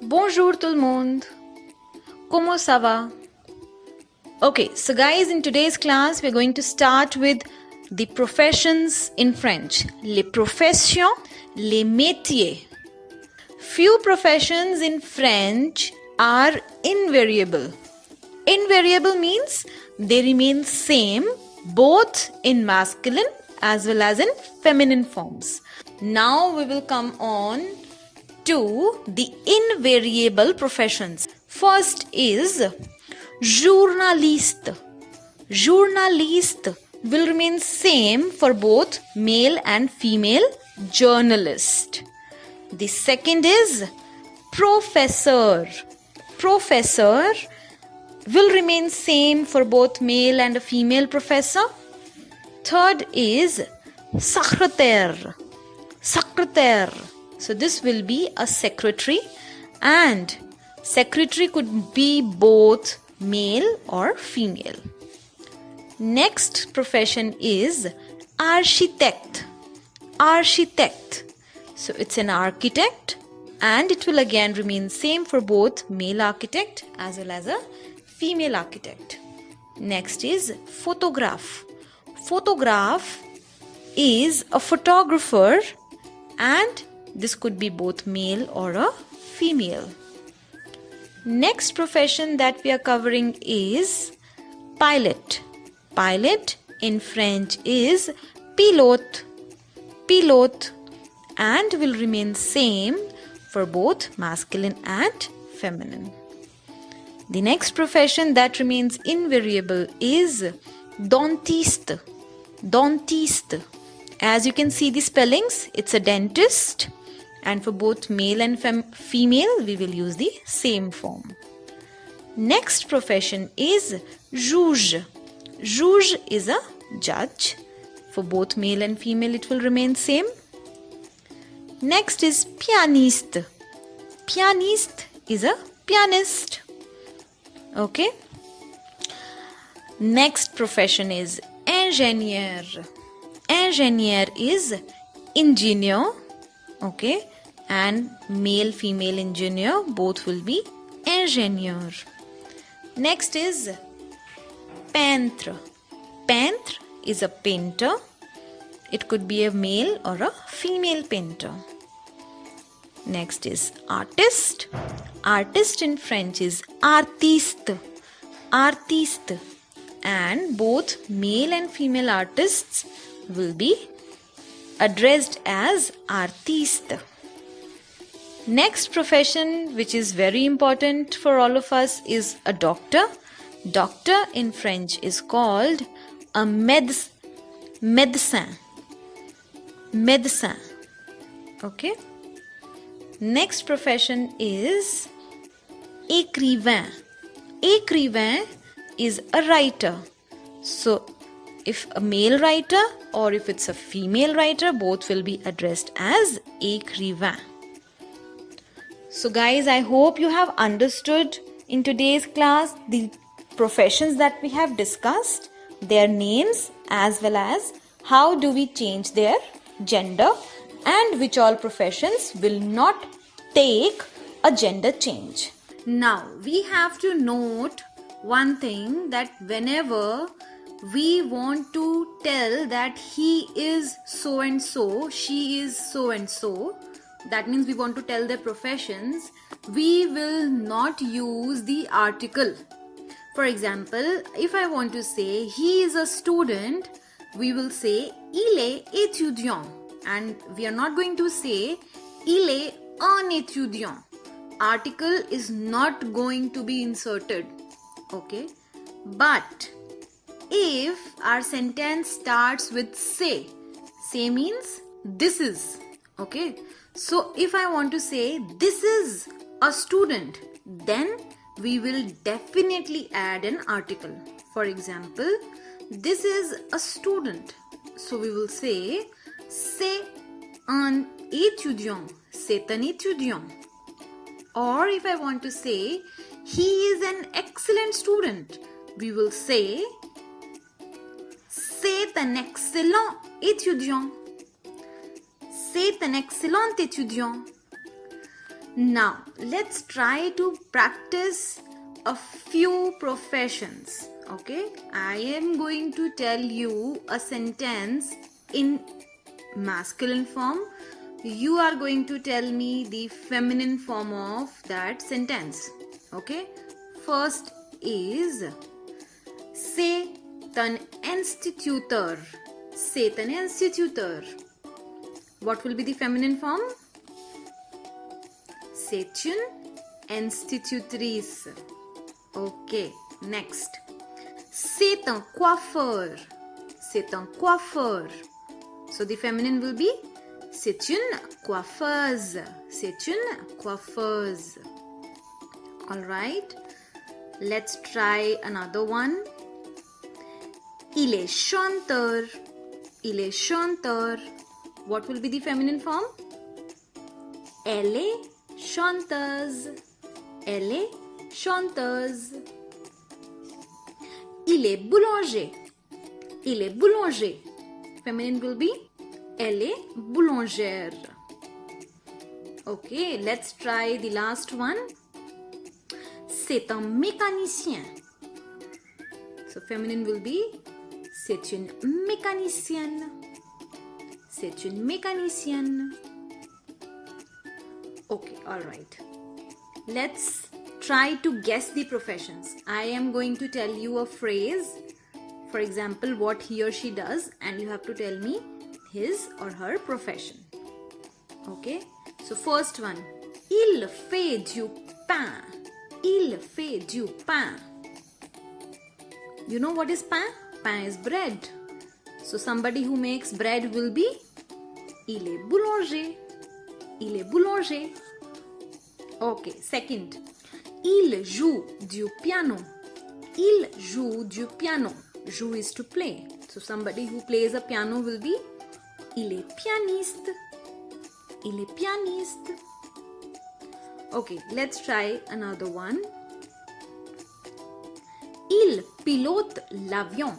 Bonjour tout le monde. Comment ça va? Okay, so guys, in today's class, we're going to start with the professions in French. Les professions, les métiers. Few professions in French are invariable. Invariable means they remain same both in masculine as well as in feminine forms. Now we will come on to the invariable professions. First is journaliste. Journaliste will remain same for both male and female journalist. The second is professeur. Professor will remain same for both male and a female professor. Third is secrétaire. Secrétaire. So this will be a secretary, and secretary could be both male or female. Next profession is architect. Architect. So it's an architect, and it will again remain same for both male architect as well as a female architect. Next is photograph. Photograph is a photographer, and this could be both male or a female. Next profession that we are covering is pilot. Pilot in French is pilote. Pilote, and will remain same for both masculine and feminine. The next profession that remains invariable is dentiste. Dentiste. As you can see the spellings, it's a dentist, and for both male and female we will use the same form. Next profession is juge. Juge is a judge. For both male and female it will remain same. Next is pianiste. Pianiste is a pianist. Okay. Next profession is ingénieur. Ingénieur is engineer. Okay. And male female engineer both will be ingénieur. Next is peintre. Peintre is a painter. It could be a male or a female painter. Next is artist. Artist in French is artiste. Artiste. And both male and female artists will be addressed as artiste. Next profession, which is very important for all of us, is a doctor. Doctor in French is called a médecin. Médecin. Okay. Next profession is écrivain. Écrivain is a writer. So if a male writer or if it's a female writer, both will be addressed as écrivain. So guys, I hope you have understood in today's class the professions that we have discussed, their names, as well as how do we change their gender, and which all professions will not take a gender change. Now we have to note one thing, that whenever we want to tell that he is so and so, she is so and so, that means we want to tell their professions, we will not use the article. For example, if I want to say he is a student, we will say il est étudiant, and we are not going to say il est un étudiant. Article is not going to be inserted. Okay, but if our sentence starts with say means this is. Okay, so if I want to say this is a student, then we will definitely add an article. For example, this is a student, so we will say c'est un étudiant. C'est un étudiant. Or if I want to say he is an excellent student, we will say c'est un excellent étudiant. C'est un excellent étudiant. Now, let's try to practice a few professions. Okay, I am going to tell you a sentence in masculine form. You are going to tell me the feminine form of that sentence. Okay, first is C'est un instituteur. C'est un instituteur. What will be the feminine form? C'est une institutrice. Okay, next. C'est un coiffeur. C'est un coiffeur. So the feminine will be c'est une coiffeuse. C'est une coiffeuse. Alright. Let's try another one. Il est chanteur. Il est chanteur. What will be the feminine form? Elle est chanteuse. Elle est chanteuse. Il est boulanger. Il est boulanger. Feminine will be elle est boulangère. Okay, let's try the last one. C'est un mécanicien. So feminine will be c'est une mécanicienne. C'est une mécanicienne. Okay, all right. Let's try to guess the professions. I am going to tell you a phrase, for example, what he or she does, and you have to tell me his or her profession. Okay, so first one. Il fait du pain. Il fait du pain. You know what is pain? Pain is bread. So somebody who makes bread will be il est boulanger. Il est boulanger. Okay, second. Il joue du piano. Il joue du piano. Joue is to play. So somebody who plays a piano will be il est pianiste. Il est pianiste. Okay, let's try another one. Il pilote l'avion.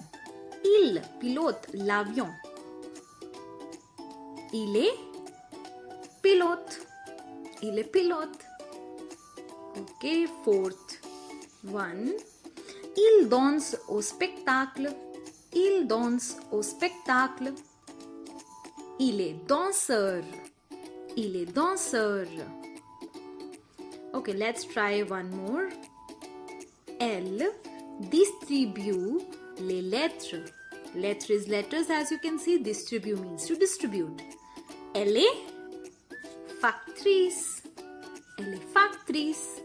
Il pilote l'avion. Il est pilote. Il est pilote. Okay, fourth one. Il danse au spectacle. Il danse au spectacle. Il est danseur. Il est danseur. Okay, let's try one more. Elle distribue les lettres. Lettres is letters, as you can see. Distribute means to distribute. Elle est factrice. Elle est factrice.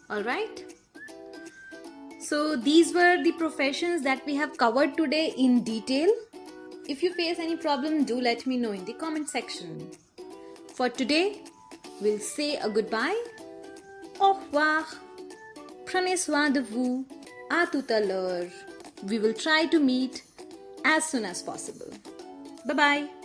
Alright. So these were the professions that we have covered today in detail. If you face any problem, do let me know in the comment section. For today, we'll say a goodbye. Au revoir. Prenez soin de vous. À tout à l'heure. We will try to meet as soon as possible. Bye-bye.